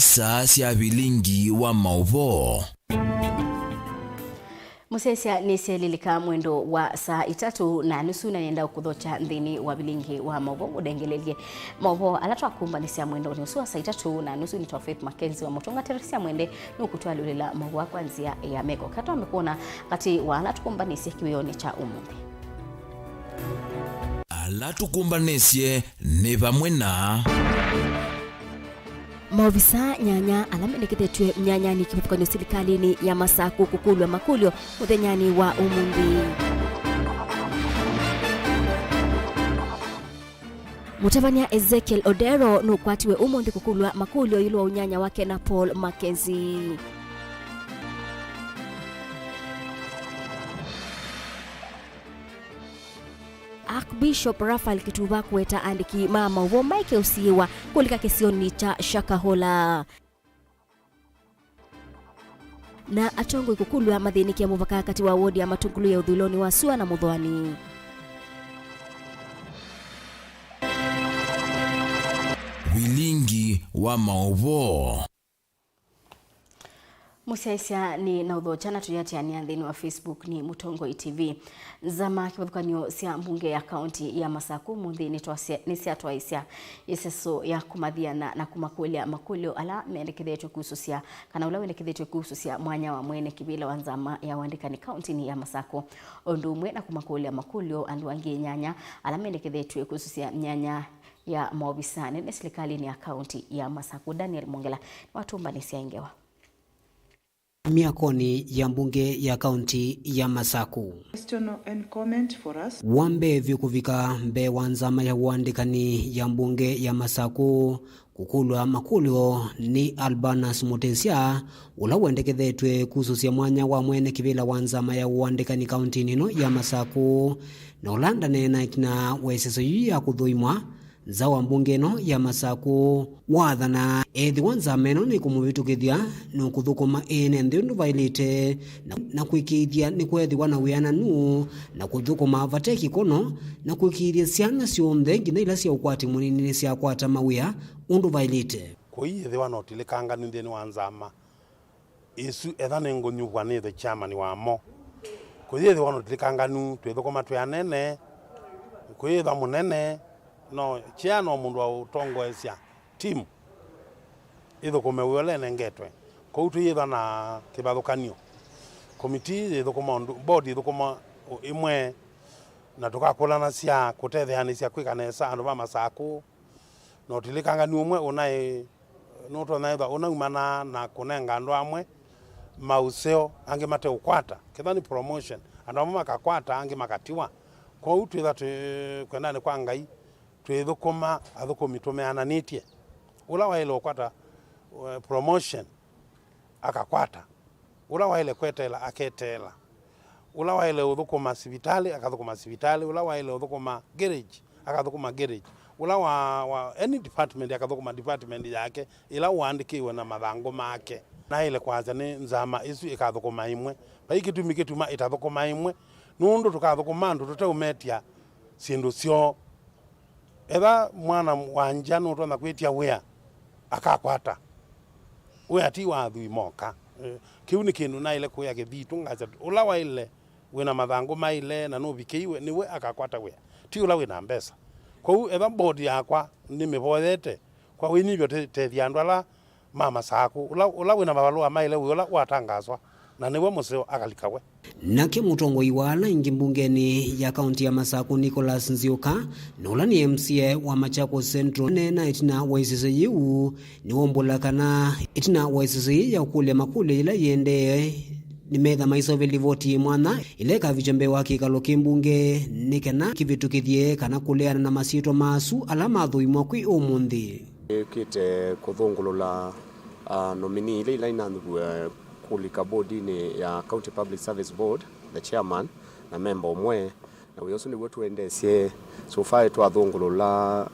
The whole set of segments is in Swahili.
isa sia Vilingi wa Mauvoo. Musesia niselilika mwendo wa saa 3:30 na nenda kudhocha ndini wa Vilingi wa Mauvoo udengelelie Mauvoo alatwa kumbanisia mwendo nusu wa saa 3:30 ni Faith MAKENZI wa Motonga terisia mwende nukutwalulila Mauvoo kwanzia ya meko kato amekuona kati wa alatukumbanisia kiwioni cha umundi alatukumbanesie ne bamwe na Maovisa nyanya alameneketetwe mnyanyani kipatikano serikalini ya Masaku kukulwa makulyo muthenyani wa umundi. Mutavania Ezekiel Odero nukwatiwe umundi kukulwa makulyo yulwa unyanya wake na Paul MAKENZI. Archbishop Raphael Kituba kweta andiki mama Mauvoo Mike usiwa kulika kesioni cha Shakahola na atongo kukulwa madheniki ya muvaka kati wa wodi ya matungulu ya udhuloni wa Sua na Mudhoani. Vilingi wa Mauvoo. Musesia ni na udhochana tuyati ya niandhini wa Facebook ni Mutongo TV. Zama kipadukanyo siya mbunge ya kaunti ya Masaku mundi nisiya tuwaisia yeseso ya kumadhiana na kumakulia makulio ala meendekidhetu kuhususia kana ula weendekidhetu kuhususia mwanya wa mwene kibila wanzama ya wandika ni kaunti ni ya Masaku ondumwe na kumakulia makulio anduangie nyanya ala meendekidhetu kuhususia nyanya ya maobisane na serikali ni ya kaunti ya Masaku. Daniel Mongela watumba nisiya ingewa miakoni ya mbunge ya kaunti ya Masaku. Question and comment for us. Wambe vikuvika mbe wanzama ya uandikani ya mbunge ya Masaku kukulwa makulio ni Albanas Mutesia ula wendekethetwe kuhususia mwanya wa mwene kibila wanzama ya uandikani kaunti nino ya Masaku na ulanda nena itina weseso ya kuthuimwa za wa mbunge no ya Masaku wathana ethi wanzama eno ni kumuvitukithia no kuthukuma ene nthundu vailite na kuikithia ni kwethiwa na wiana nu na kuthukuma vateki kono na kuikithia ciana cionthe nginya ila cia ukwati munini cia kwata mawia undu vailite kuithiwa no tilikanga ni thini wanzama isu ethane ngonyugwa ni the chairman wa mo kuithiwa no tilikanga nu twithukuma twanene kuitha munene no chiano mundu wa utongo esia team itho kumewiole nengetwe ko utu yitha na kibathukanio committee itho kuma board itho kuma imwe na tukakulana cia kutetheani cia kwikanesa andu ba Masaku no tilikanga ni umwe unai no to naitha unaumana na kunenga andu amwe mauseo ange mate ukwata kithani promotion andu amwe makakwata ange makatiwa ko utu itha kwendane kwa ngai twithukuma athukumi tumeananitie ula waile ukwata promotion akakwata ula waile kwetela aketela ula waile uthukuma sivitali akathukuma sivitali ula waile uthukuma garage akathukuma garage ula wa any department akathukuma department yake ila uandikiwe na mathango make na ile kwaza ni nzama isu ikathukuma imwe paikitumi kituma itathukuma imwe nundu tukathukuma ndu tuteumetia sindu sio etha mwana wanja no tona kwitia wea akakwata wea ti wa thui moka kiu ni kindu na ile kuya githitu ngacha ula wa ile wina mathangu maile na no bikiiwe niwe akakwata wea ti ula wina mbesa kwa etha board yakwa ni miboyete kwa winibyo tethia andu ala mama Saku ula wina mabalua maile ula watangazwa na niwe museo akalikawe nake mutongoi wala ingi mbungeni ya kaunti ya Masaku Nicholas Nzioka nola ni MCA wa Machakos Central nena itina waisese yu ni wombola kana itina waisese ya ukule makule ila yende ni metha maisoveli voti mwana ile kavichembe wake kaloke mbunge nikena kivitukithie kana kuleana na masito masu alama thuimwa kwi umundi kite kuthungulula nominee ile ila inandu kulika bodi ni ya County Public Service Board, the chairman na member umwe na wiyosu ni wetu endesie so far twathungulula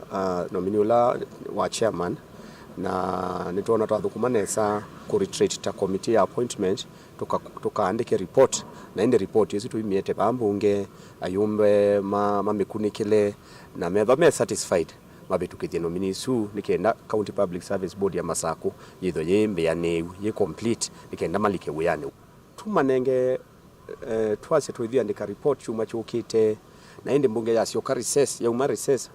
nominula wa chairman na nitona twathukumanesa ku retreat ta committee ya appointment tukaandike report na inde report yesu tuimiete bambunge ayumbe mamikunikile na meba me satisfied mabetukithia nominee su nikenda County Public Service Board ya Masaku yitho yembe ya neu ye complete nikenda malike wiyane tumanenge twase twithia ndika report chuma chukite na indi mbunge ya sio recess ya umari recess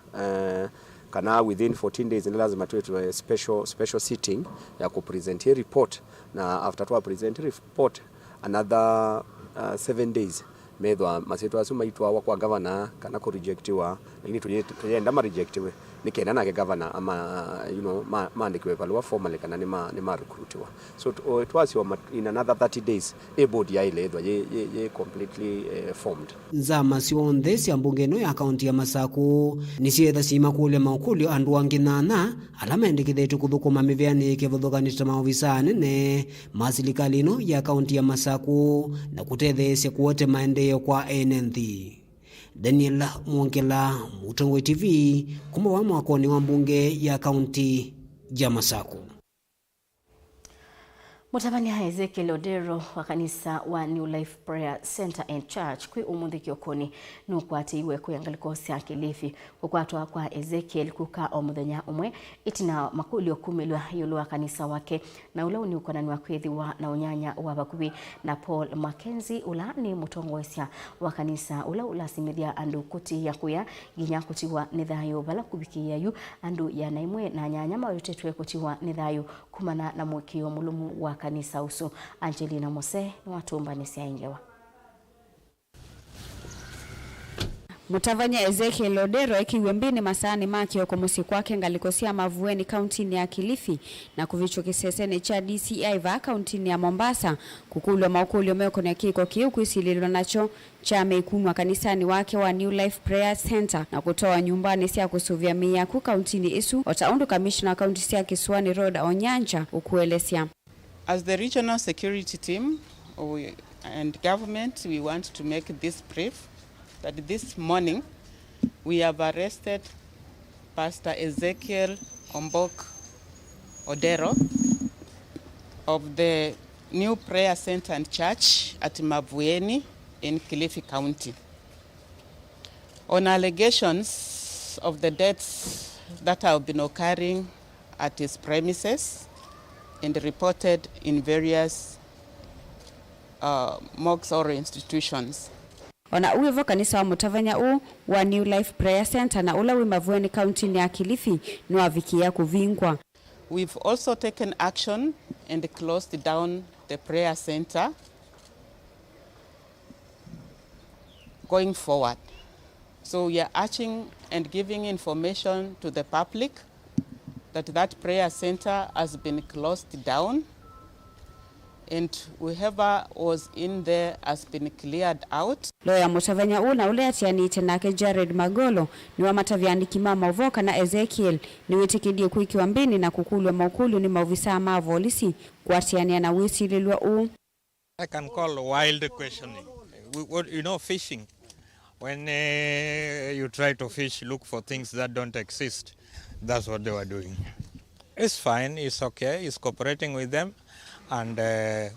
kana within 14 days ni lazima tuwe special sitting ya ku present report na after to present report another 7 days medwa masetu asuma itwa kwa governor kana ko rejectiwa lakini tuyenda ma rejectiwe nikenda na governor ama maandikiwe pale wa formally kana ni ma recruitiwa so it was in another 30 days a board ya ile edwa ye completely formed nzama sionthe cia mbungeno ya kaunti ya Masaku ni cietha cima kule maukuli andu anginana ala mendikithetwe kuthukuma miveani kivuthukanita maofisa nene masirikali ino ya kaunti ya Masaku na kutetheesya kuote maendeleo kwa NND. Daniel Mwongela, Mutongo TV, kuma wa mwakoni wa mbunge ya kaunti ya Masaku. Mutabani ha Ezekiel Odero wa kanisa wa New Life Prayer Center and Church kwi umuthi kiokoni nukwati iwe kuyangaliko cia Kilifi kukwatwa kwa Ezekiel kuka o muthenya umwe itina makulio kumilwa yulu wa kanisa wake na ula ni ukonani wa kwithiwa na unyanya wa bakubi na Paul MAKENZI ula ni mutongoesya wa kanisa ula ulasimithia andu kuti ya kuya ginya kutiwa nithayo bala kubikia yu andu ya naimwe na nyanya mayotetwe kutiwa nithayo kumana na mwikio mulumu wa kanisa usu. Angelina Mose ni watumba nisiaingewa. Mutavanya Ezekiel Odero ikiwe mbini masani maki yoko musi kwake ngalikosia Mavueni kauntini ya Kilifi na kuvicho kisesene cha DCI va kauntini ya Mombasa kukulwa maukulio meko na kiko kiuku isililo nacho cha meikunwa kanisani wake wa New Life Prayer Center na kutoa nyumbani siya kusuvia miyaku kauntini isu otaundu commissioner kaunti siya Kisuani Road Onyanja ukuelesya. As the regional security team and government, we want to make this brief that this morning we have arrested Pastor Ezekiel Ombok Odero of the New Prayer Center and Church at Mavueni in Kilifi County on allegations of the deaths that have been occurring at his premises and reported in various mosques or institutions. Ona uwevo kanisa wa Mutavanya u wa New Life Prayer Center na ula wi Mavueni County ya Kilifi nuavikia kuvingwa. We've also taken action and closed down the prayer center going forward. So we are urging and giving information to the public that prayer center has been closed down and whoever was in there has been cleared out. Loya Mutavanya una ule atianite nake Jared Magolo ni wa mataviandiki Mauvoo na Ezekiel ni wetikidie kuikiwa mbini na kukulwa maukulu ni mauvisa mavolisi kuatiania na wisi lilwa u. I can call wild questioning. Fishing. When you try to fish, look for things that don't exist. That's what they were doing. It's fine, it's okay, it's cooperating with them, and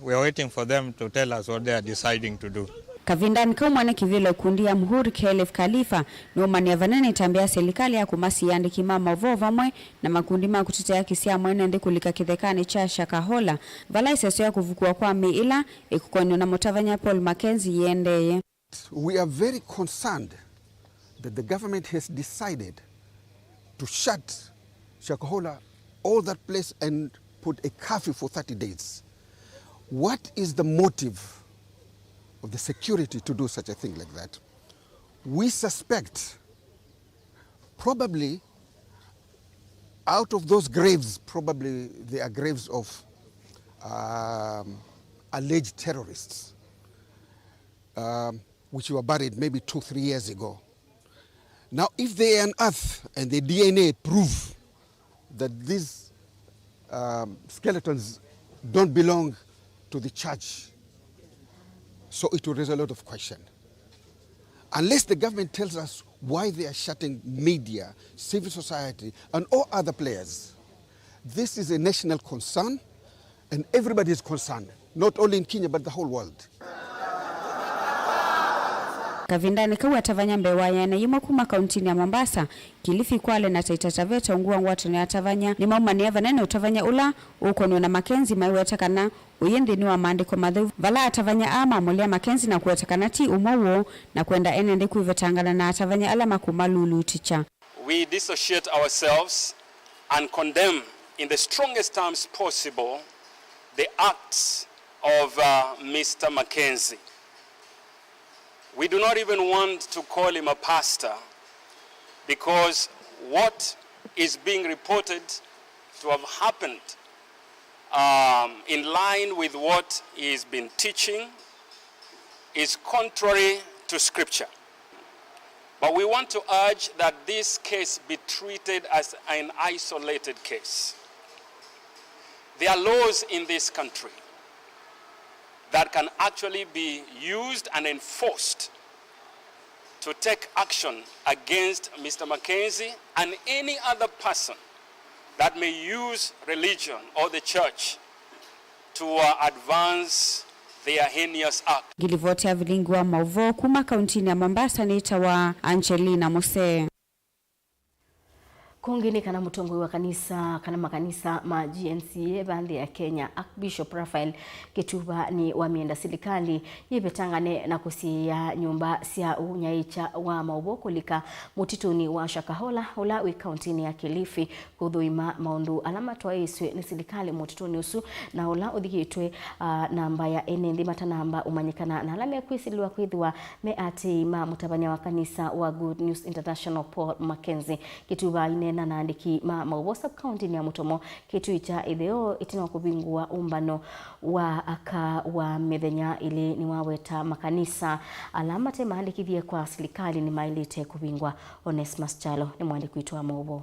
we are waiting for them to tell us what they are deciding to do. Kavindani kumwane kivile kundia mhuri Kelef Khalifa numani avanene itambia serikali ya kumasi yandiki Mauvoo vamwe na makundi makutetea kisia mwene ndi kulika kithekani cha Shakahola vala iseso ya kuvukua kwa miila ikukonyo na Mutavanya Paul MAKENZI yendeye. We are very concerned that the government has decided to shut Shakahola, all that place, and put a curfew for 30 days. What is the motive of the security to do such a thing like that? We suspect probably out of those graves, probably they are graves of alleged terrorists, which were buried maybe 2-3 years ago. Now, if they unearth and the DNA prove that these skeletons don't belong to the church, so it will raise a lot of question. Unless the government tells us why they are shutting media, civil society, and all other players, this is a national concern, and everybody is concerned, not only in Kenya, but the whole world. kavindani kau atavanya mbewa yana yimo kuma kauntini ya Mombasa Kilifi Kwale na Taita Taveta ungua ngwatu ni atavanya ni maumani eva nene utavanya ula uko ni na Makenzi maiwetakana uyendi ni wa maandiko madhu vala atavanya ama mulia Makenzi na kuwetakana ti Mauvoo na kuenda enende kuivetangana na atavanya alama kumalulu ticha. We dissociate ourselves and condemn in the strongest terms possible the acts of Mr. MAKENZI. We do not even want to call him a pastor because what is being reported to have happened in line with what he's been teaching is contrary to scripture. But we want to urge that this case be treated as an isolated case. There are laws in this country that can actually be used and enforced to take action against Mr. MAKENZI and any other person that may use religion or the church to advance their heinous act. Gilivotea Vilingi wa Mauvoo kuma kauntini ya Mombasa ni itawa Angelina Mose. Kungini kana mutongoi wa kanisa kana makanisa ma GNCA bandi ya Kenya Archbishop Raphael Kituba ni wamienda serikali yibetangane na kusia nyumba sia unyaicha wa Mauvoo kulika mutituni wa Shakahola ula wi kauntini ya Kilifi kudhuima maundu alama twaiswe ni serikali mutituni usu na ula uthigitwe namba ya enendi matanamba umanyikana na alama ya kwisiliwa kwithiwa meati ma mutabanya wa kanisa wa Good News International Paul MAKENZI. Kituba na naandiki Mauvoo sub-county ni ya Mutomo kitu icha idheo itina kubingua umbano wa aka wa medenya ili ni waweta makanisa alama te maandiki vya kwa serikali ni mailite kubingwa. Onesmus Chalo ni mwandiki wetu wa Mauvoo.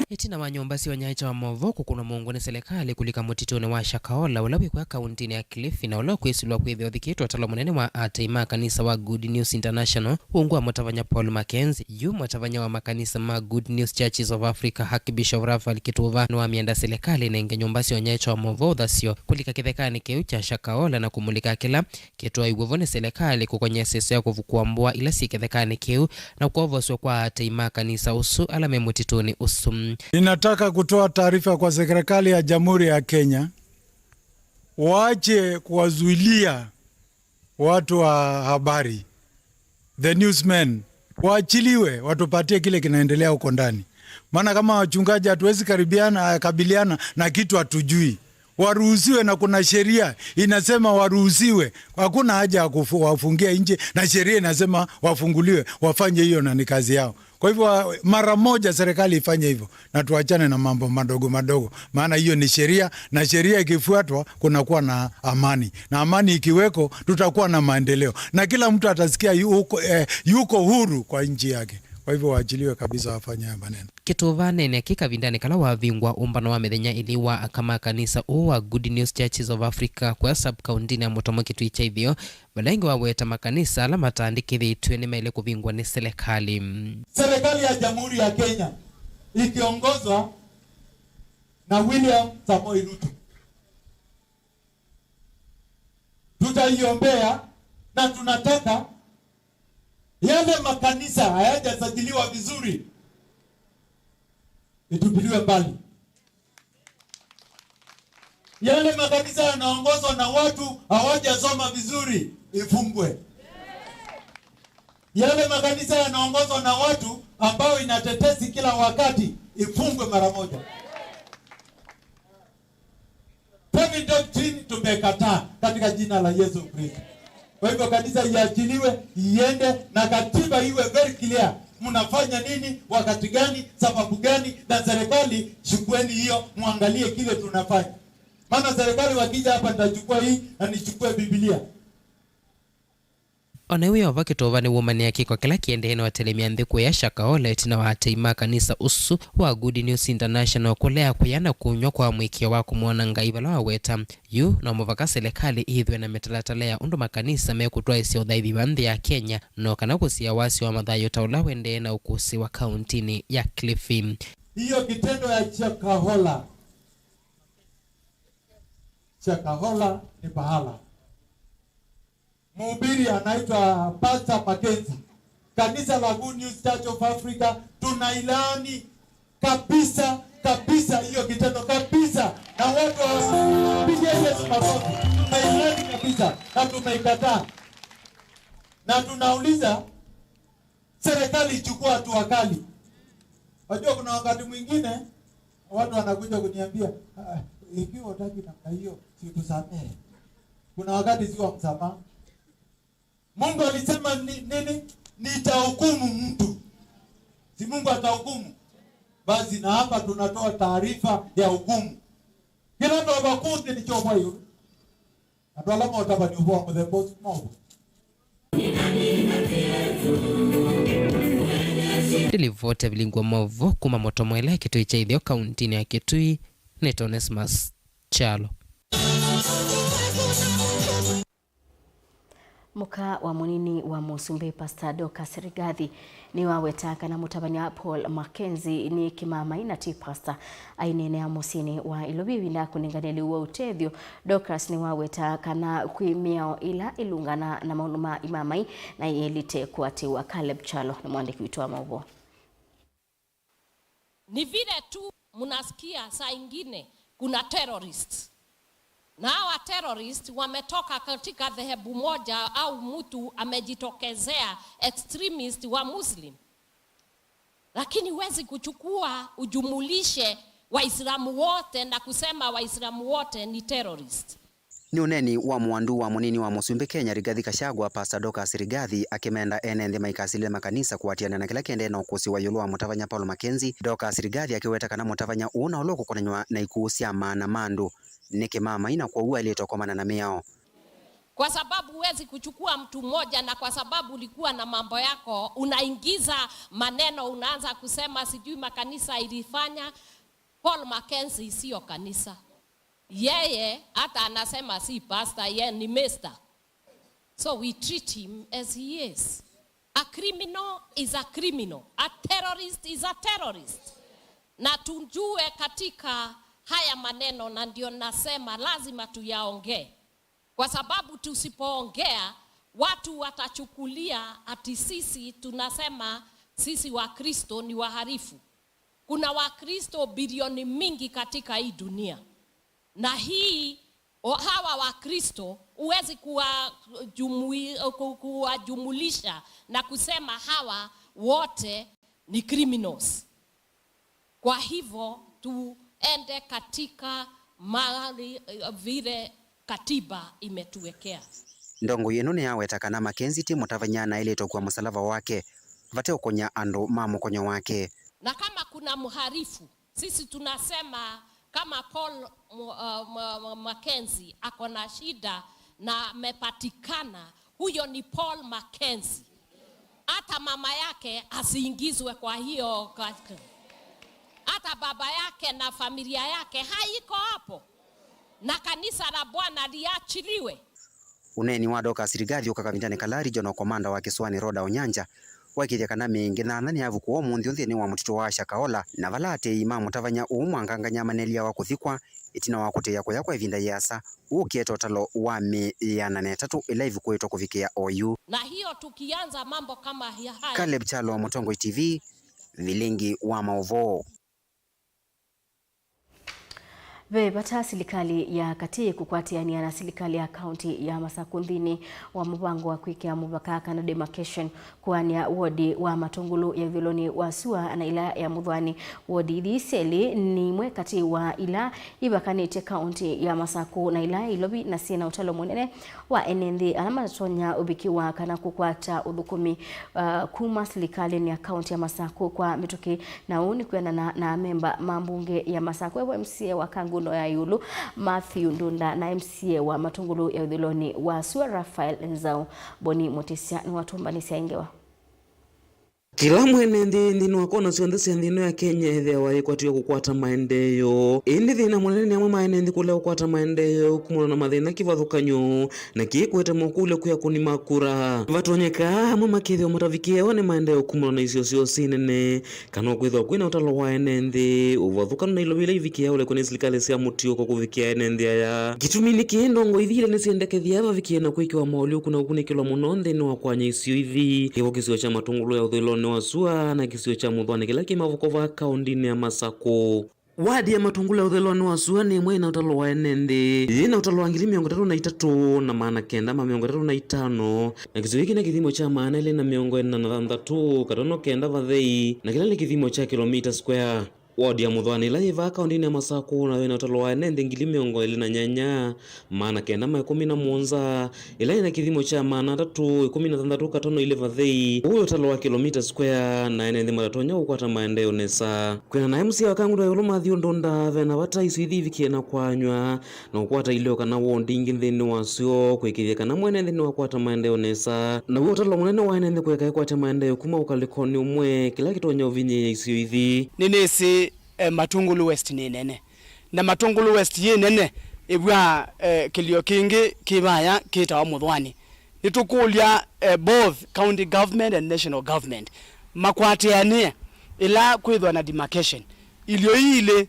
Itina wanyombasi wanyaicha wa Mauvoo kukuna muungone serikali kulika mutitoni wa Shakahola ulawi kwa kauntini ya Kilifi na ulawi kuisilwa kwithio thikitu atalo munene wa ataima kanisa wa Good News International uungua mutavanya Paul MAKENZI yu mutavanya wa makanisa ma Good News Churches of Africa Archbishop Raphael Kituba na wamienda serikali na inge nyombasi wanyaicha wa Mauvoo thasio kulika kithekani keu cha Shakahola na kumulika kila kitua iwovone serikali kukonye sese ya kuvukuambua ila si kithekani keu na kuovoswa kwa ataima kanisa usu alame mutitoni usu. Ninataka kutoa taarifa kwa serikali ya Jamhuri ya Kenya waache kuwazuilia watu wa habari, the newsmen, waachiliwe watupatie kile kinaendelea huko ndani. Maana kama wachungaji hatuwezi kabiliana na kitu hatujui. Waruhusiwe na kuna sheria inasema waruhusiwe. Hakuna haja ya wafungia nje na sheria inasema wafunguliwe, wafanye hiyo na ni kazi yao. Kwa hivyo mara moja serikali ifanye hivyo na tuachane na mambo madogo madogo, maana hiyo ni sheria na sheria ikifuatwa kunakuwa na amani, na amani ikiweko tutakuwa na maendeleo na kila mtu atasikia yuko huru kwa nchi yake. Kwa hivyo waachiliwe kabisa wafanye maneno. Kituva nene kikavindani kala wavingwa umbano wa medenya iliwa kama kanisa uwa Good News Churches of Africa kwa sub-county na Mutomo kitu icha hivyo balengi waweta makanisa alama taandikithi itueni maile kuvingwa ni serikali. Serikali ya Jamhuri ya Kenya ikiongozwa na William Samoei Ruto tutaiombea na tunataka yale makanisa hayajasajiliwa vizuri itupiliwe mbali. Yale makanisa yanaongozwa na watu hawajasoma vizuri ifungwe. Yale makanisa yanaongozwa na watu ambao inatetesi kila wakati ifungwe mara moja. Private doctrine tumekataa katika jina la Yesu Kristo. Kwa hivyo kanisa iachiliwe iende na katiba iwe very clear. Mnafanya nini, wakati gani, sababu gani, na serikali chukueni hiyo muangalie kile tunafanya. Maana serikali wakija hapa nitachukua hii na nichukue Biblia. Onewe wakitova ni woman yake kwa kila kiende wa telemia ndhiku ya Shakahola itina wa ataima kanisa usu wa Good News International kulea kuyana kunywa kwa mwikia wako mwana ngaivala wa weta yu na mwavaka serikali idhwe na metalatalea undu makanisa mekutua isi udhaithi bandhi ya Kenya no kana kusia wasi wa madhayo taula wende na ukusi wa kauntini ya Kilifi. Hiyo kitendo ya Shakahola ni pahala. mhubiri anaitwa Pastor MAKENZI. Kanisa la Good News Church of Africa tunailani kabisa kabisa hiyo kitendo kabisa, na watu wapige Yesu makofi. Tunailani kabisa na tumeikataa, na tunauliza serikali ichukue hatua kali. Wajua kuna wakati mwingine watu wanakuja kuniambia ikiwa utaki namna hiyo si tusamehe. Kuna wakati si wa msamaha. Mungu alisema nini? Nitahukumu mtu. Si Mungu atahukumu? Basi na hapa tunatoa taarifa ya hukumu. Kila mtu abakundi ni chomwa hiyo. Atwalama utabani uboa the boss Mauvoo. Ndilivote Vilingi wa Mauvoo kuma moto mwele Kitui cha Ithio kauntini ya Kitui ni Onesmus Chalo. Muka wa munini wa Musumbi Pastor Dorcas Rigathi ni wawetaka na mutabania Paul MAKENZI ni kimamaina ti pastor ainene ya musini wa ilobiwi na kuninganeli wa utethio. Dorcas ni wawetaka na kuimiao ila ilungana na maunuma imamai na yelite kuati wa Caleb Chalo na mwandiki witu wa Mauvoo. Ni vile tu munasikia saa ingine kuna terrorists. Na hawa terrorist wametoka katika dhehebu moja au mtu amejitokezea extremist wa Muslim. Lakini huwezi kuchukua ujumulishe Waislamu wote na kusema Waislamu wote ni terrorist. Ni uneni wa mwandu wa munini wa Musumbi Kenya Rigathi Gachagua Pastor Dorcas Rigathi akimenda enende maikasile makanisa kuatiana na kila kende na ukusi wa yulu wa mutavanya Paul MAKENZI. Dorcas Rigathi akiweta kana mutavanya una uloko konanywa na ikusia maana mandu nike mama ina kwa uwa ilitokomana na miao. Kwa sababu huwezi kuchukua mtu mmoja na kwa sababu ulikuwa na mambo yako unaingiza maneno, unaanza kusema sijui makanisa ilifanya. Paul MAKENZI sio kanisa. Yeye hata anasema si pastor, yeye ni master. So we treat him as he is. A criminal is a criminal. A terrorist is a terrorist. Na tunjue katika haya maneno, na ndio nasema lazima tuyaongee. Kwa sababu tusipoongea watu watachukulia ati sisi tunasema sisi wa Kristo ni waharifu. Kuna wa Kristo bilioni mingi katika hii dunia. Na hii hawa wa Kristo huwezi kuwajumulisha na kusema hawa wote ni criminals. Kwa hivyo tuende katika mahali vile katiba imetuwekea. Ndongo yenu ni awetaka na MAKENZI ti mutavanyana ile tokuwa msalaba wake vate ukonya ando mamu konyo wake. Na kama kuna mharifu, sisi tunasema kama Paul MAKENZI ako na shida na amepatikana, huyo ni Paul MAKENZI. Hata mama yake asiingizwe kwa hiyo, hata baba yake na familia yake haiko hapo, na kanisa la Bwana liachiliwe. Uneni wa Dorcas Rigathi ukakavindane kalari jono komanda wa Kiswani Roda Onyanja wakithia kana mingi na nani avu kuo munthi unthi ni wa mutito wa Shakahola na valate ima mutavanya umwanganganya manelia wa kuthikwa itina wa kuteya kwa ivinda yasa ukieto talo wa miana netatu live kwetu kufikia OU. Na hiyo tukianza mambo kama haya. Caleb Chalo, Mutongo TV, Vilingi wa Mauvoo. Bata serikali ya Katii kukwatiania na serikali ya kaunti ya Masakundini wa mpango wa kuikia mubaka na demarcation kuania wodi wa Matungulu ya Viloni wa Sua na ila ya Mudhwani wodi diseli ni mwe kati wa ila ibakanite kaunti ya Masaku na ila ilobi na sina utalo munene wa enendi alama tonya ubikiwa kana kukwata udhukumi kuma serikali ya kaunti ya Masaku kwa mituki na uni kuenda na memba mambunge ya Masaku ewe MCA wa Kanguno ya Yulu Matthew Ndunda na MCA wa Matungulu ya Viloni wa Sua Rafael Nzau Boni Motisia ni watumbanisi ingewa. Kila mwenendi ndino akona sionde sendino ya Kenya ethe wa ikwatio kukwata maendeleo indi thina munene ni amwe maenendi kule kukwata maendeleo kumuna na mathina kivathukanyo na kikwete mukule kuya kuni makura vatonyeka amwe makithio matavikieo ni maendeleo kumuna na isio sio sinene kana kwithwa kwina utalo wa enendi uvathukano na ilo vile ivikia ule kuni serikali cia mutiuko kuvikia enendi aya gitumi ni kindongo ithile ni ciendekethia vavikia na kwikiwa maulio kuna ukunikilwa muno nthini wa kwanya isio ithi kivo kisio cha matungulu ya uthilo wasua na kisio cha Muthwani kila kimavoko va kaundini ya Masako. Wadi ya matungula ya uthelwani wasua ni imwe ina utalo wa enendi ina utalo wa ngili 33 na maana kenda ma 35 na kisio hiki na kithimo cha maana ile na 43 katono kenda vathei na kila ni kithimo cha kilomita square. Wadi ya Muthwani ila iva kaundini ya Masako na ina utalo wa enendi ngili 28 maana kenda ma 17 ila ina kithimo cha maana 16 katono ile vathei uyo utalo wa kilomita square na enendi maratonya ukwata maendeleo nesa kwena na MC wa kangu ndo Mathio ndonda vena vata isithi vikie na kwanywa na ukwata ileo kana wondi ingi nthini wasio kwikithia kana mwene nthini wa kwata maendeleo nesa na uyo utalo munene wa enendi kweka kwata maendeleo kuma ukalikoni umwe kila kitonya uvinye isio ithi ninisi Matungulu West ni nene na Matungulu West ye nene ibwa kilio kingi kibaya kita Muthwani nitukulia both county government and national government makwatiania ila kwithwa na demarcation ilio ile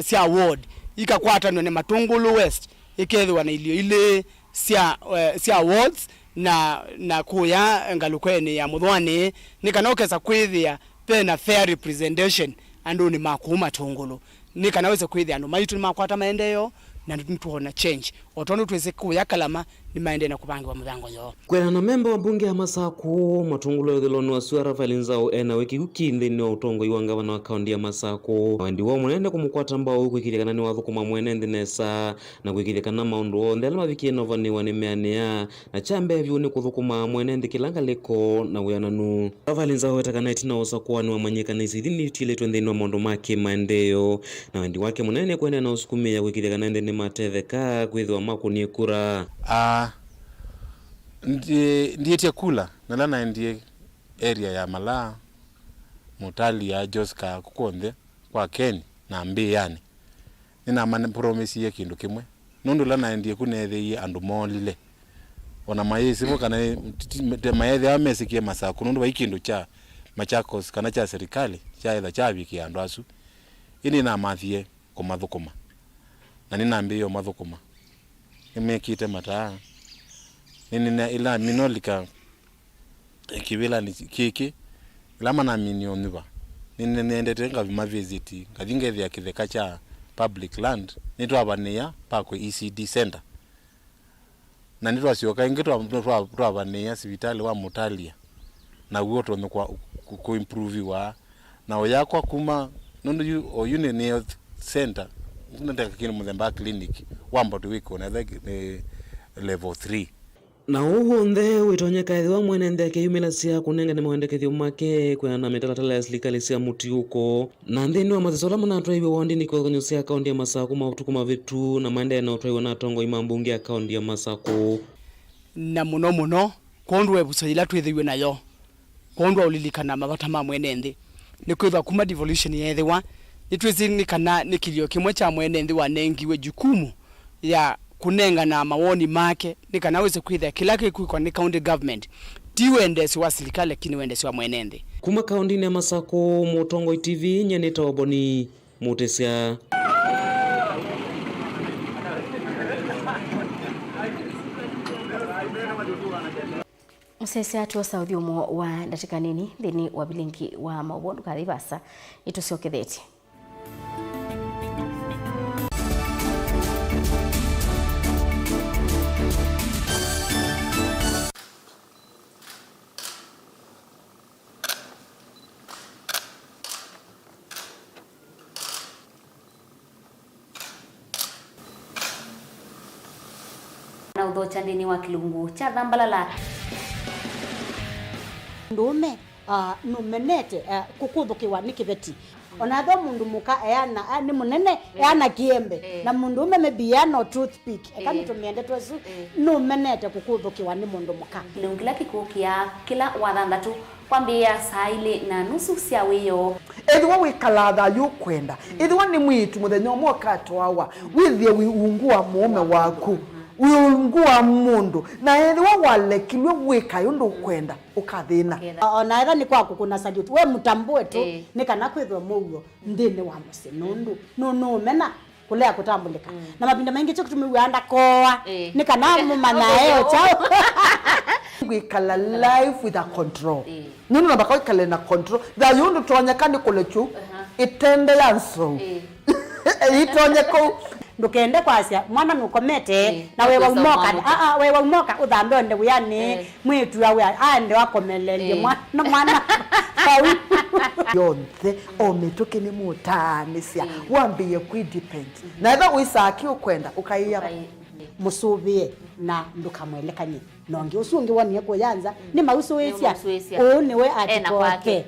sia ward ikakwata ne Matungulu West ikethwa na ilio ile sia wards na kuya ngalukweni ya Muthwani nikanokeza kwithia pena fair representation andu ni makuma Tungulu nikanaweza kwithia andu maitu ni makwata maendeleo na ntuona change otono twese kuya kalama ni maende na kupangiwa muthango yo kwena na memba wa bunge ya Masako Matungulu ya uthiloni wa suara Valinzao ena wiki ukindi ni wa utongo iwa ngavana wa kaundi ya Masako wendi wa munene kumukwata mbao kwikithia kana ni wathukuma mwenendi nesa na kwikithia kana maundu onthe ala mavikie novaniwa ni meanea na chambe vyu ni kuthukuma mwenendi kilangaliko na wiananu Valinzao etakana itina usakuani wa manyika na isithini tiletwe nthini wa maundu make maendeleo na wendi wake munene kwenda na usukumia kwikithia kana ni matetheka kwithwa makunie kura ndiye kula nalana ndiye area ya Mala Mutali ya Joska kukonde kwa Keni na Mbiyani nina mane promise ye kindu kimwe nundu lana ndiye kunethe andu molile ona mayesi mo kana mayethe amesikie Masako nundu ikindu cha Machakos kana cha serikali cha ida cha biki andu asu ini na mathie kumathukuma na nina mbiyo mathukuma imekite mataa nina ila minolika kibila ni kiki lama na minioniva nina niendete ngavima visit ngavinge vya kitheka cha public land nitwa abania pako ECD center na nitwa sioka ingitwa abania hospitali wa Mutalia na uoto no ku improve wa na oyakwa kuma nundu you union health center ndaka kini muthemba clinic wamba tuwiko na level 3 na uhonthe witonyeka ethiwa mwenende akiyumila cia kunenga ni mawendekethio make kwena mitalatala ya serikali cia mutiuko na nthini wa mathisola munatwaiwe wondi ni kwethanyo cia kaunti ya Masako mautuku mavitu na maendeleo na utwaiwe na tongo imambunge ya kaunti ya Masako na muno kondu ebuso ila twithiwe nayo kondu ulilikana mabata ma mwenende ni kwithwa kuma devolution yethiwa nitwizini kana ni kilio kimwe cha mwenende wa nengiwe jukumu ya kunenga na mawoni make nikanaweza kwithia kila kikuikwa ni county government tiwendesi wa serikali lakini wendesi wa mwenende kuma kaunti ya Masako Mutongo TV nyeneta waboni mutesia Musese atu sauthi umo wa ndatika nini thini wa Vilingi wa Mauvoo ndukathivasa ituciokethete na udhocha ndini wa kilungu cha Thambalala ndume numenete kukuthukiwa ni kiveti ona tho mundu muka eana ni munene eana kiembe na mundu ume mebiano toothpick ekamitumende twesu numenete kukuthukiwa ni mundu muka kilungu kila kikukia kila wathanthatu kwambia saa 2:30 cia wiyo Edwa wikalatha yukwenda edwa ni mwitu muthenya umwe katwawa withie wiungua mume waku wiungua mundu na edwa walekilwe wika yundu kwenda ukathina ona etha ni kwaku kuna salute we mutambue tu ni kana kwithwa Mauvoo ndini wa musinundu no mena kulea kutambulika na mapinda mengi cyo kutumiwanda koa ni kana mumanayo chao wikala life with a control nunu na bakao ikale na control da yundu tonyekani kulechu itende yanso itonyeko ndukende kwasia mwana nukomete na wewe umoka wewe umoka uthambe onde uyani mwitu yawe ande wakomelelie mwana yonthe ometoke ni mutanisia wambie kudepend na etha uisaki ukwenda ukaiya musubie na ndukamwelekanye nonge usungi woni yako yanza ni mausu wesia ni we atikope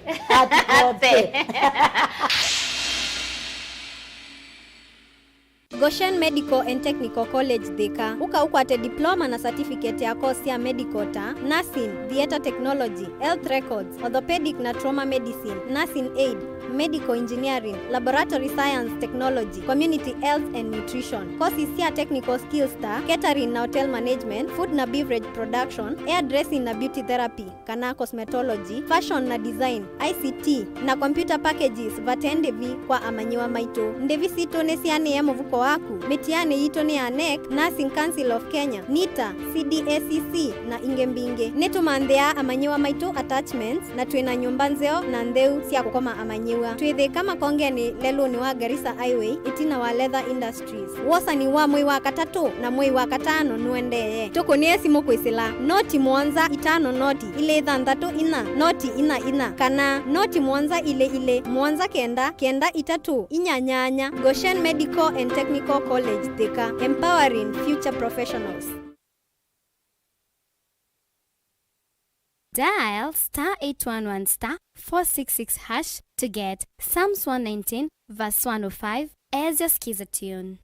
Goshen Medical and Technical College Thika ukwate diploma na certificate ya course ya medical ta nursing, theater technology, health records, orthopedic na trauma medicine, nursing aid, medical engineering, laboratory science technology, community health and nutrition. Courses ya technical skills ta catering na hotel management, food na beverage production, hairdressing na beauty therapy, kana cosmetology, fashion na design, ICT na computer packages vatendevi kwa amanyiwa maito. Ndevi sito nesiane ya muvuko waku. Metiane yito ni ya NEC, Nursing Council of Kenya, NITA, CDACC na ingembinge. Neto mandea amanyiwa maito attachments na tuena nyumbanzeo na ndeu siya kukoma amanyiwa. Tuweze kama konge ni lelo ni wa Garissa Highway, itina wa Leather Industries. Wosa ni wa mwi wa katatu na mwi wa katano nuendeye. Toko ni esimo kwesila. Noti mwanza itano noti. Ile ithandatu ina. Noti ina. Kana noti mwanza ile. Mwanza kenda itatu. Inyanyanya. Goshen Medical and Technical College Thika, empowering future professionals. Dial *811*466# to get Psalms 119 verse 105 as your skiza tune.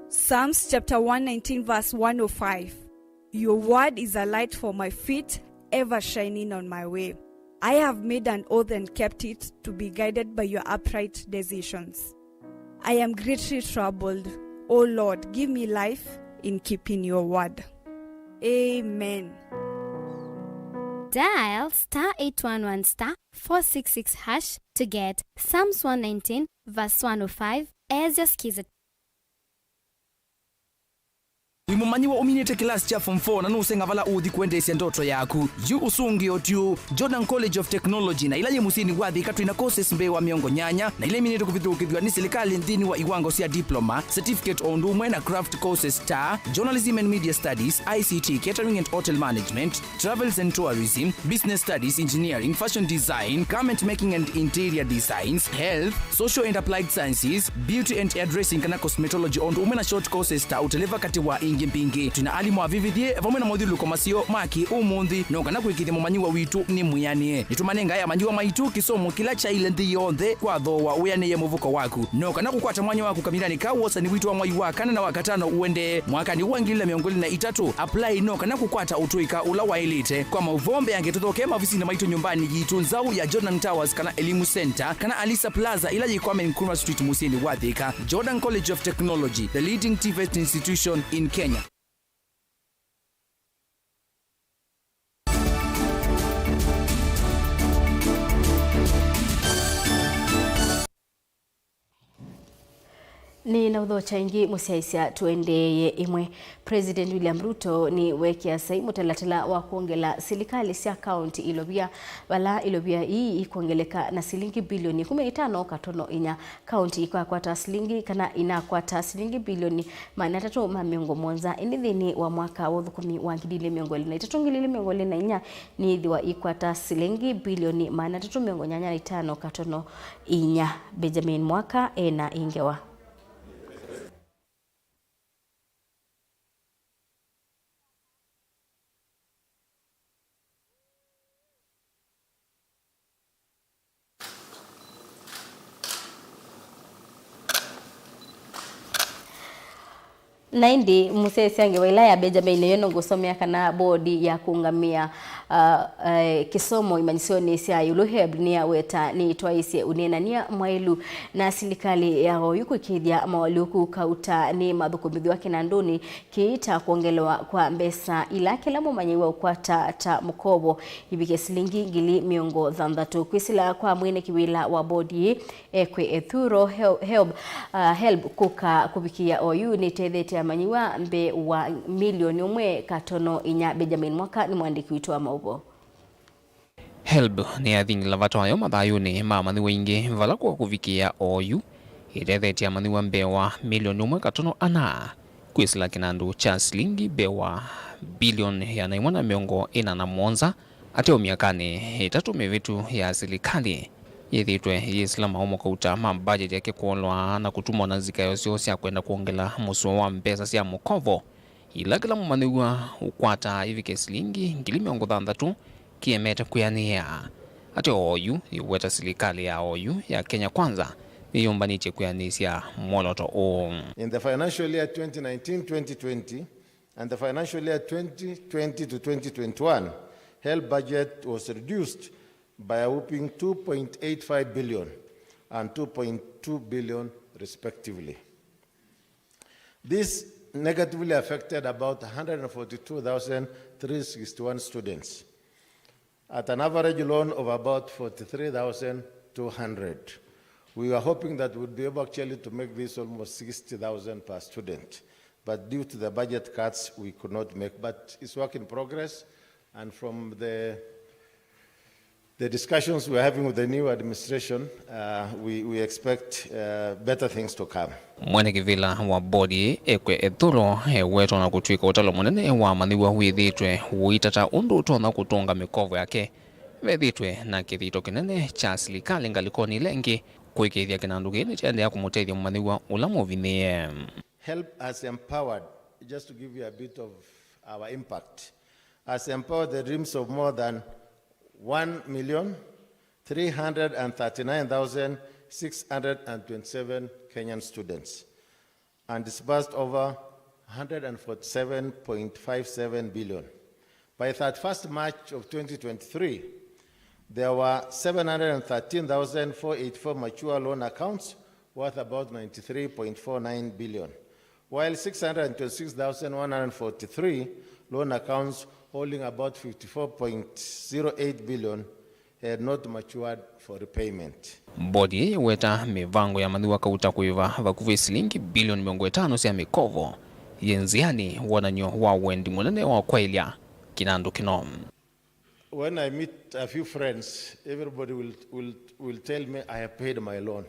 Psalms chapter 119 verse 105. Your word is a light for my feet, ever shining on my way. I have made an oath and kept it to be guided by your upright decisions. I am greatly troubled. O Lord, give me life in keeping your word. Amen. Dial *811*466# to get Psalms 119 verse 105 as your skiza. Wimumanyiwa uminite kilasi cha form 4 na nusenga vala uthi kuendesya ndoto yaku. Yu usungi otiu Jordan College of Technology na ilaye musini wathi katwina courses mbewa miongo nyanya na ile minite kuvithukithwa ni serikali nthini wa iwango cia diploma, certificate ondumwe na craft courses ta journalism and media studies, ICT, catering and hotel management, travels and tourism, business studies, engineering, fashion design, garment making and interior designs, health, social and applied sciences, beauty and hairdressing kana cosmetology ondumwe na short courses ta uteleva kati wa ngempingi tuna alimu avivithie vamwe na modhilu komasio maki umundi no kana kwikithia mumanyiwa witu ni muyanie nitumanenga ya manyiwa maitu kisomo kila cha ile nthi yonthe kwa thowa uyanie muvuko waku no kana kukwata mwanya waku kamirani ka wosa ni witu wa mwai wa kana na wakatano uende mwaka ni uangilile miongoli na itatu apply no kana kukwata utuika ula wa elite kwa mauvombe yange tuthoke mavisi na maitu nyumbani yitu nzau ya Jordan Towers kana Elimu Center kana Alisa Plaza ila yikwame Nkrumah Street Musini Wathika. Jordan College of Technology, the leading TVET institution in Kenya. Ni na udhocha ingi musiaisia tuendeye imwe. President William Ruto ni wekia sai mutalatila wa kuongela silikali sia county ilobia wala ilobia hii kuongeleka na silingi bilioni 15 katono inya county iko akwata silingi kana inakwata silingi bilioni 3 mamiongo mwanza inithini wa mwaka wa 10 wa ngidile miongoli na itatungilile miongoli na inya ni idhiwa ikwata silingi bilioni 385 katono inya. Benjamin Mwaka ena ingewa. na indi musesi ange wa ilaya Benjamin yono ngusomea kana bodi ya kuungamia kisomo imanyisioni sia yuluheb ni weta ni twaise unenania mwailu na serikali ya yuko ikithia mawaluku kauta ni mathukumithio wake na nduni kiita kuongelewa kwa mbesa ila kila mumanyiwa ukwata ta mukobo ibike silingi ngili miongo thandatu kwisila kwa mwene kiwila wa bodi ekwe ethuro help kuka kubikia oyu ni tethete amanyiwa mbe wa milioni umwe katono inya Benjamin Mwaka ni mwandiki witu wa Mauvoo. Help ni athini lavato ayo mathayuni mamani wengi vala kwa kuvikia oyu irethete amani mbewa milioni umwe katono ana kwisila kinandu cha silingi bewa bilioni ya naimwana miongo ina na mwonza ateo miakani itatu mivitu ya serikali yithitwe yisila maumo kauta mambudget yake kuolwa na kutumwa na zika yosio sia kwenda kuongela musuo wa mbesa sia mukovo ila kila mumaniwa ukwata ivike silingi ngili miongo thandatu kiemeta kuyania ate oyu iweta serikali ya oyu ya Kenya Kwanza iyombanite kuyanisia moloto o. In the financial year 2019-2020 and the financial year 2020 to 2021, health budget was reduced by a whopping 2.85 billion and 2.2 billion respectively. This negatively affected about 142,361 students at an average loan of about 43,200. We were hoping that we'd be able actually to make this almost 60,000 per student, but due to the budget cuts, we could not make. But it's work in progress, and from the discussions we're having with the new administration, we expect better things to come. Mwene kivila wa bodi ekwe ethuro weto na kutwika utalo munene wa maniwa withitwe uitata undu utona kutonga mikovo yake wethitwe na kithito kinene cha serikali ngalikoni lengi kuikithia kinandu gini chende ya kumutethia maniwa ulamo vinie. Help has empowered, just to give you a bit of our impact, has empowered the dreams of more than 1,339,627 Kenyan students and disbursed over 147.57 billion. By 31st March of 2023, there were 713,484 mature loan accounts worth about 93.49 billion, while 626,143 loan accounts holding about 54.08 billion had not matured for repayment. Bodi weta mivango ya maniwa kauta kuiva vakuvi silingi bilioni 500 sia mikovo yenziani wananyo wa wendi munene wa kwailia kinandu kinom. When I meet a few friends, everybody will tell me I have paid my loan.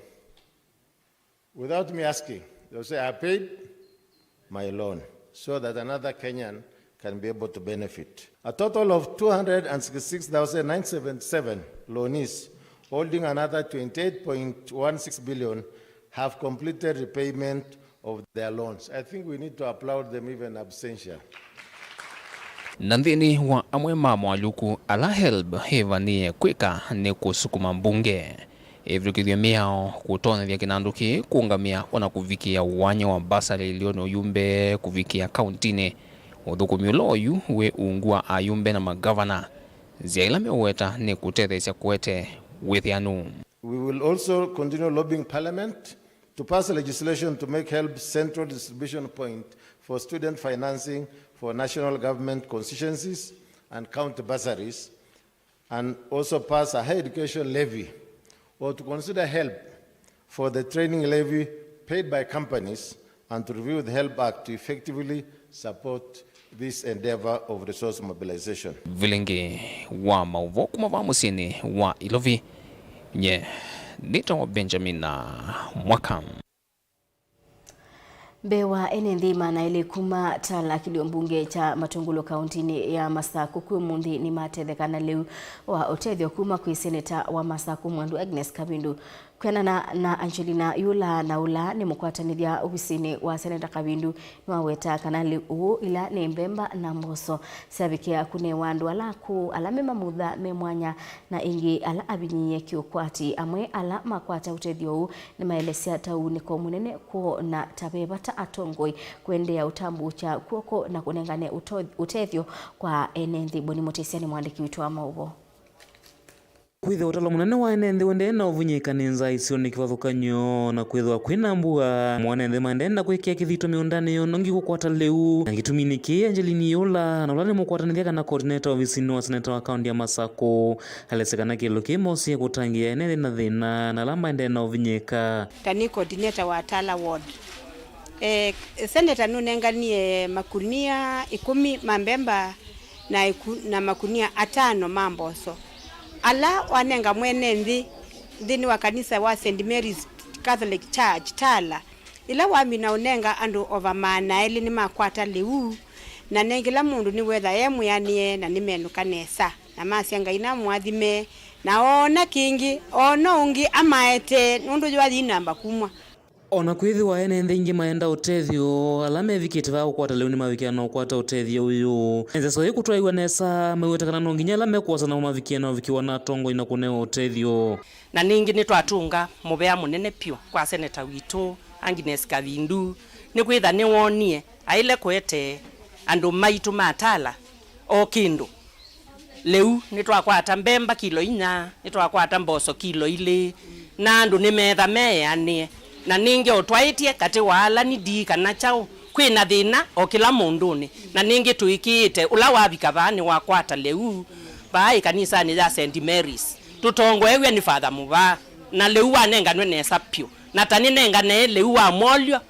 Without me asking, they'll say I paid my loan so that another Kenyan can be able to benefit. A total of 266,977 loanees holding another 28.16 billion have completed repayment of their loans. I think we need to applaud them even absentia. Nandini wa amwe mamo aluku ala help hevanie kwika ni kusukuma mbunge. Evri kithio miao kutona vya kinanduki kuungamia ona kuvikia uwanya wa basari iliono yumbe kuvikia kauntine. Udhukumiulo yu we ungua ayumbe na magavana. Ziailame uweta ni kutetesya kuete withianu. We will also continue lobbying Parliament to pass legislation to make help central distribution point for student financing for national government constituencies and county bursaries, and also pass a higher education levy, or to consider help for the training levy paid by companies, and to review the HELP Act to effectively support this endeavor of resource mobilization. Vilingi wa Mauvoo kumava musini wa Ilovi nye nita wa Benjamin na Mwaka. Bewa ene ndhima na ile kuma tala kilio mbunge cha Matungulo kauntini ya Masaku kumundi ni matethekana leu wa otethio kuma kwi seneta wa Masaku Mwandu Agnes Kabindu kwenana na Angelina Yula na ula ni mukwatanithia ofisini wa seneta Kabindu ni waweta kanali uu ila ni mbemba na mboso sabikia kune wandu alaku alame mamutha memwanya na ingi ala abinyie kiukwati amwe ala makwata utethio uu ni maelesia tau ni komunene kuo na tabeba ta atongoi kuendea utambu cha kuoko na kunengane utethyo kwa enenthi Boni Mutesiani mwandiki witu wa Mauvoo. Kwitha utalo munene wa enenthi wende na uvunyikaniza isio ni kivathukanyo na kwithwa kwina mbua mwanenthi mandenda kwikia kithito miundani yo nongi gukwata leu na gitumi niki Angelini Yola na ulani mukwatanithia kana coordinator ofisini wa seneta wa kaunti ya Masako halesekana kilo kimosi gutangia enenthi na thina na lamba ende na uvunyika tani coordinator wa Tala ward seneta nunenganie makunia 10 mambemba na makunia 5 mamboso ala wanenga mwenenthi thini wa kanisa wa St Mary's Catholic Church Tala ila wamina unenga andu over mana eli ni makwata liu na nengila mundu ni wetha yemu yanie na nimenuka nesa na masianga ina mwathime na ona kingi ono ungi amaete nundu ywathi namba kumwa ona kwithiwa enenthi ingi maenda utethyo ala mevikite va gukwata leu ni mavikiana ukwata utethyo uyu enzeso ikutwaiwa nesa mewetekana no nginya ala mekuosana umavikiana uvikiwa na tongo ina kunewa utethyo na ningi ni twatunga mubea munene pio kwa seneta witu Agnes Kavindu ni kwitha ni wonie aile kwete andu maitu matala o kindu leu ni twakwata mbemba kilo 4 ni twakwata mboso kilo 2 na andu ni metha meanie na ningi otwaitie kati wala ni di kana chao kwina thina o kila munduni na ningi tuikiite ula wabika bani wakwata leu bai kanisa ni ya St Mary's tutongwewe ni Father Muva na leu wanenganwe nesa pio na tani nengane leu wa molyo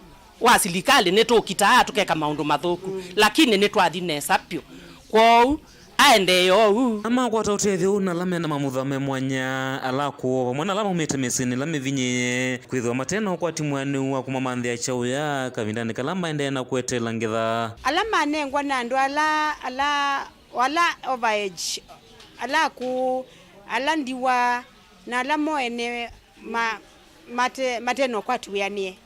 wa silikali netukita tukeka maundu mathuku lakini netwathi nesa pio kwou aende yo ama kwata utethyo na lame na mamuthame mwanya ala kuova mwana lama umete mesini lame vinye kwithwa matena kwa timwani wa kumamanthia chau ya kavindani kalamba ende na kwetela ngitha alama nengwa na andu wala overage ala ndiwa na alamo ene mateno kwa tuianie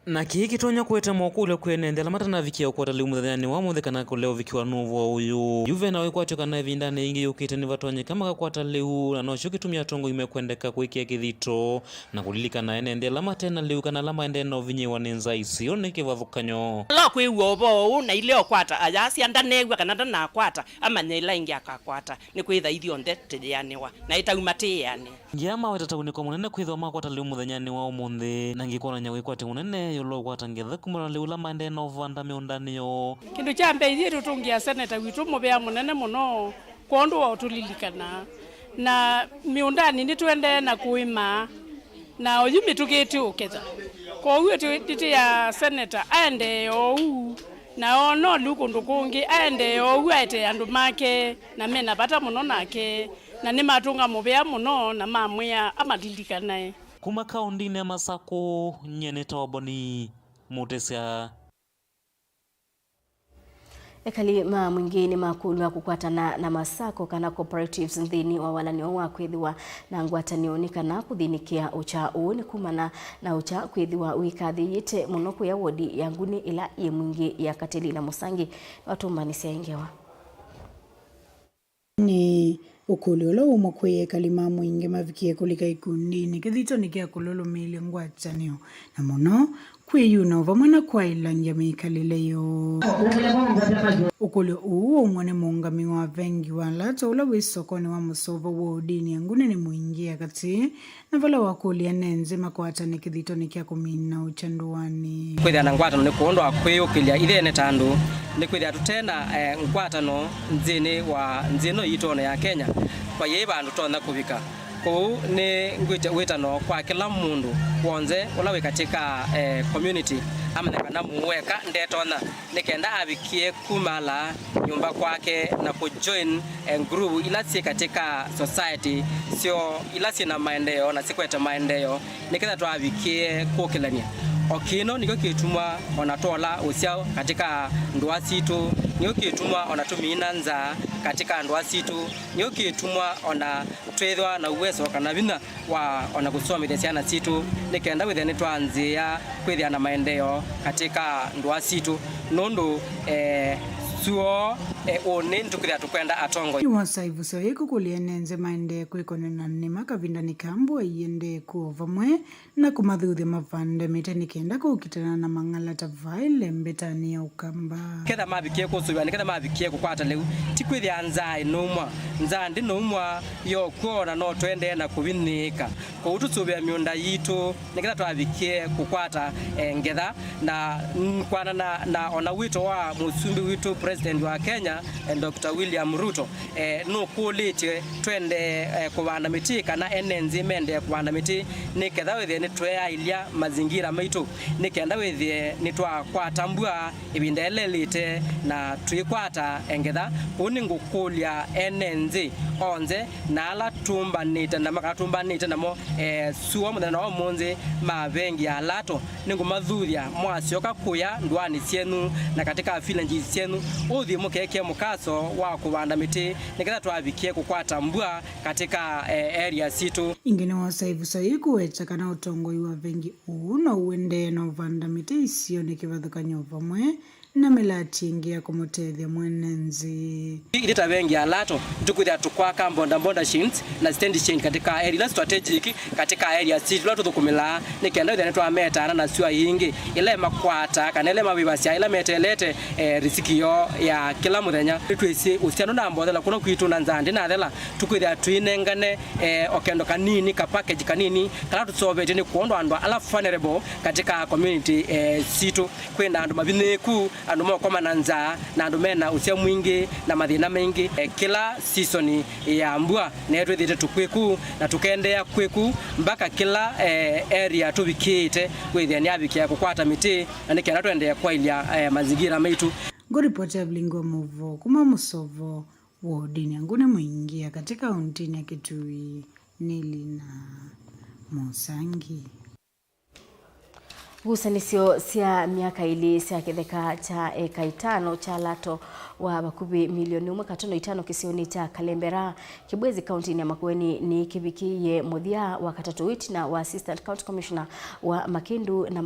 na kiki tonya kwete mokule kwenende la matana vikia ukwata liu muthanyani wa muthe kana kuleo vikiwa nuvu uyu yuve na wekwatyo kana vindane ingi yukite ni vatonye kama kakwata liu na nocio kitumia tongo imekwendeka kwikia kithito na kulilika na enende la matena liu kana lama ende na uvinyiwa ni nza isio ni kivathukanyo la kwiwa obo na ile okwata ayasi andanegwa kana ndana akwata ama nyela ingi akakwata ni kwitha ithio ndete yanewa na itaumati yani Yama wetatauniko munene kwithwa makwata liu muthanyani wa umuthi na ngikona nya wikwate munene yolo kwata ngetha kumura liu lama ende na uvanda miundani yo kindu cha mbeithi tutungia seneta witu mubea munene muno kondu wa utulilikana na miundani ni twende na kuima na oyumi tukiti uketha kwa hiyo titi ya seneta aende ou na ono lukundu kungi aende ou aite andu make na mena bata muno nake na ni matunga mubea muno na mamwia amadilikanae kuma kaundini ya Masako nyeneta wa Boni Mutesiani ekali ma mwingine makulu ya kukwatana na Masako kana cooperatives nthini wa walani wa kwithiwa na ngwatanio ni kana kuthinikia ucha uoni kumana na ucha kwithiwa wikathiyite muno kuya wodi ya nguni ila ye mwingi ya Kateli na Musangi watumbani siaingewa ni ukulolo umokwe kalima mwingi mavikie kulika ikundini kithito nikia kulolo mili ngwatanio na muno kwiyuna vamwana kwa ilanja mikaleleyo ukuli uo mwane muungami wa vengi wala ula wisokoni wa Musova wodini ngune ni mwingia kati na vala wakulia nenze makwata ni kithito nikia kumina uchanduani kwithia na ngwatano ni kuondo akwiyukilia ithene tandu ni kwithia tutena ngwatano nzino yitone ya Kenya kwa yeba andu tona kuvika kou ni witano kwa kila mundu wonze ula wi katika community ama kana muweka ndetona nikenda abikie kumala nyumba kwake na kujoin group ila si katika society sio ila si na maendeleo na sikweta maendeleo nikenda tu abikie kokilania okino niko kitumwa onatola usiao katika ndwa situ niko kitumwa onatumina nza katika ndwa situ niko kitumwa ona twethwa na uwezo kana bina wa ona kusoma midesiana situ nikenda withene twanzia kwithia na maendeleo katika ndwa situ nondo suo one ntukuthia tukwenda atongo iwasaivu soiku kulienenze maende kwikonena nima kavinda nikambo iende kuo vamwe na kumathuthia mavande mite nikenda kukitana na mang'ala ta vaile mbetani ya ukamba ketha mabikie kusubiwa ni ketha mabikie kukwata leu tikwithia nzai numwa nzandi numwa yo kuona no twende na kuvinika kwa utusubia miunda yitu ni ketha twabikie kukwata ngetha na kwana na ona wito wa musumbi witu president wa Kenya Dr. William Ruto no kulite twende kubanda miti kana enenzi mende kubanda miti ni ketha withie ni tweailia mazingira maitu ni kenda withie ni twakwatambua ibinda elelite na twikwata engetha uni ngukulia enenzi onze na ala tumbanite na makatumbanite namo suo muthena wa munzi mavengi alato ningu mathuthia mwasioka kuya ndwani cienu na katika Vilingi cienu uthi mukeke mukaso wa kubanda miti niketha twabikie kukwata mbua katika area situ ingine wasaivu soiku wecha kana utongoi wa vengi na uende na uvanda miti isio nikivathukanyo vamwe na milati ingia kumutethia mwenenzi ilita vengi alato tukuthia tukwaka mbonda shins na stand chain katika area strategic katika area situ la tuthukumila nikenda withia netwa metana na sua yingi ile makwata kana ile mawivasia ile metelete risikio ya kila muthenya twisi usiano na mbothela kuna kwitu na nzandi na thela tukwithia twinengane okendo kanini ka package kanini kala tusobete ni kuondwa andwa ala vulnerable katika community situ kwenda andu mabiniku andu mokoma na nza na andu mena usia mwingi na mathina mengi kila season ya mbua netwe thite tukwiku na tukendea kwiku mpaka kila area tubikite withia ni abikia kukwata miti na nikenda twendea kwa ilia mazingira maitu ngoripoti ya Vilingi wa Mauvoo kuma musovo wodini angune mwingia katika kaunti ya Kitui Nili na Musangi gucanisio cia miaka ili cia kitheka cha eka 5 cha lato wa bakubi milioni 1.5 kisioni cha Kalembera Kibwezi kaunti ya Makueni ni kibikiye muthia wa Katatuit na wa Assistant County Commissioner wa Makindu na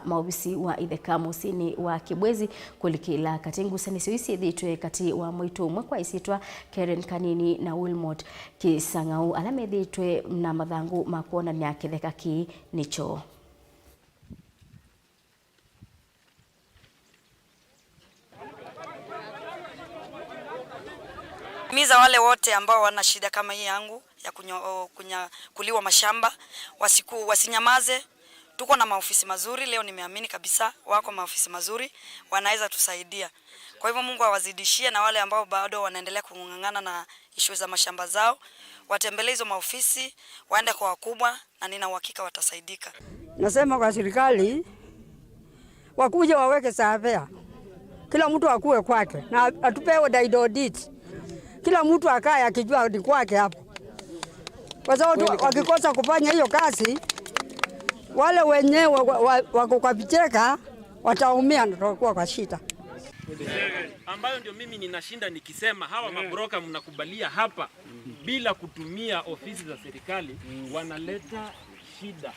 maobisi wa itheka musini wa Kibwezi kulikila katingu sanisio isi thitwe kati wa mwitu mwakwa isitwa Karen Kanini na Wilmot Kisangau alame thitwe na mathangu makuona ni kitheka ki nicho Miza wale wote ambao wana shida kama hii yangu ya kuliwa mashamba wasinyamaze. Tuko na maofisi mazuri leo, nimeamini kabisa wako maofisi mazuri wanaweza tusaidia. Kwa hivyo Mungu awazidishie, na wale ambao bado wanaendelea kungangana na issue za mashamba zao watembelee hizo maofisi, waende kwa wakubwa, na nina uhakika watasaidika. Nasema kwa serikali wakuje waweke savea, kila mtu akue kwake na atupewe title deed. Kila mtu akae akijua ni kwake hapo. Kwa sababu wakikosa kufanya hiyo kazi, wale wenyewe wako kwa vicheka wataumia na tutakuwa kwa shida. Ambayo ndio mimi ninashinda nikisema hawa mabroka mnakubalia hapa bila kutumia ofisi za serikali wanaleta shida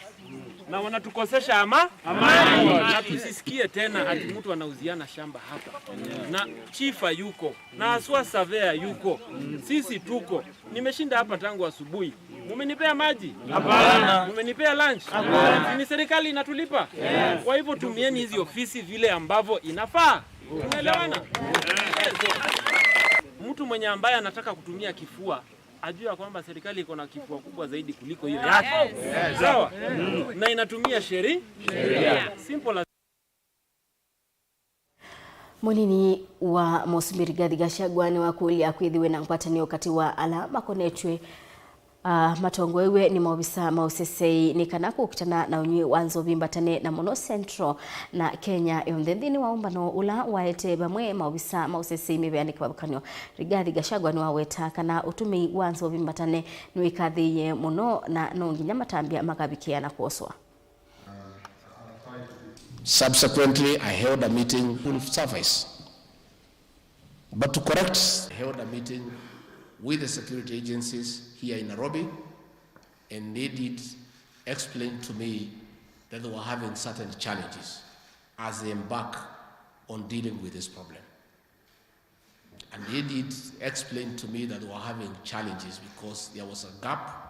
na wanatukosesha amani. Na tusisikie tena ati mtu anauziana shamba hapa. Na chifa yuko na aswa savea yuko, sisi tuko. Nimeshinda hapa tangu asubuhi. Mumenipea maji? Hapana. Mumenipea lunch? Hapana. Ni serikali inatulipa? Yes. Kwa hivyo tumieni hizi ofisi vile ambavyo inafaa. Tunaelewana? Mtu mwenye ambaye anataka kutumia kifua ajua kwamba serikali iko na kifua kubwa zaidi kuliko hiyo yake. Sawa? Na inatumia sheria. Simple. Munini wa Musumbi Rigathi Gachagua ni wakulia kwithiwe na ngwatanio kati wa alama konetwe matongoewe ni maobisa mausesei ni kanako ukitana na unywe wanzo vimbatane na Mono Central na Kenya yontheni wa umbano ula waete bamwe maobisa mausesei mebeani kibabukanyo Rigathi Gachagua ni waweta kana utumi wanzo vimbatane ni wikathiye muno na nonginya matambia makabikia na kuoswa. Subsequently, I held a meeting full of service. But to correct, I held a meeting with the security agencies here in Nairobi, and they did explain to me that they were having certain challenges as they embark on dealing with this problem. And they did explain to me that they were having challenges because there was a gap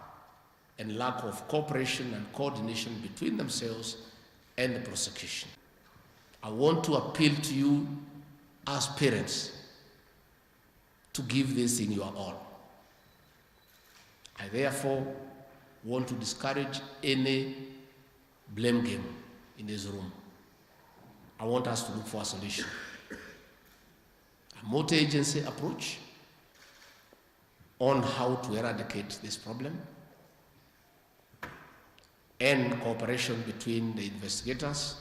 and lack of cooperation and coordination between themselves and the prosecution. I want to appeal to you as parents to give this in your all. I therefore want to discourage any blame game in this room. I want us to look for a solution. A multi-agency approach on how to eradicate this problem, and cooperation between the investigators,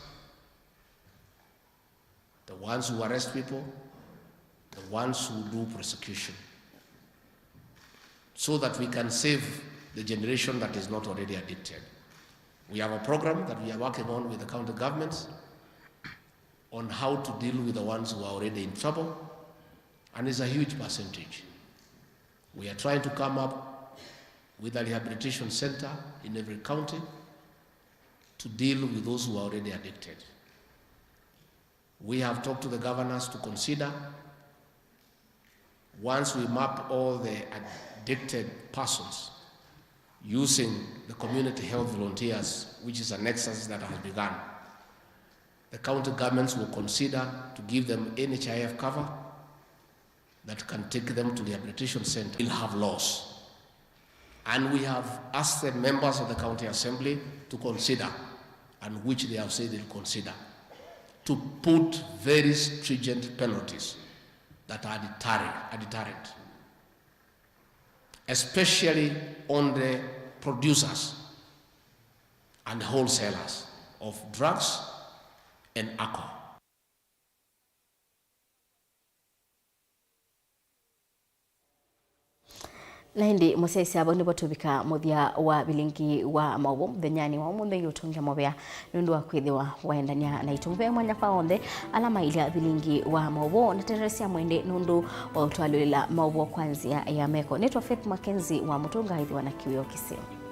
the ones who arrest people, the ones who do prosecution, so that we can save the generation that is not already addicted. We have a program that we are working on with the county governments on how to deal with the ones who are already in trouble, and it's a huge percentage. We are trying to come up with a rehabilitation center in every county to deal with those who are already addicted. We have talked to the governors to consider, once we map all the addicted persons using the community health volunteers, which is a nexus that has begun, the county governments will consider to give them NHIF cover that can take them to the rehabilitation center. We'll have laws. And we have asked the members of the county assembly to consider, and which they have said they'll consider, to put very stringent penalties that are deterrent, especially on the producers and wholesalers of drugs and alcohol. Naindi musesi abo nibo tubika muthia wa Vilingi wa Mauvoo muthenyani wa muthenya utungia mobea nundu wa kwithiwa waendania na itumbe mwanya kwa onthe alama ilia Vilingi wa Mauvoo na teresia mwende nundu wa utwalila Mauvoo kwanzia ya meko. Netwa Faith MAKENZI wa mutunga hithi wana kiwio kisio.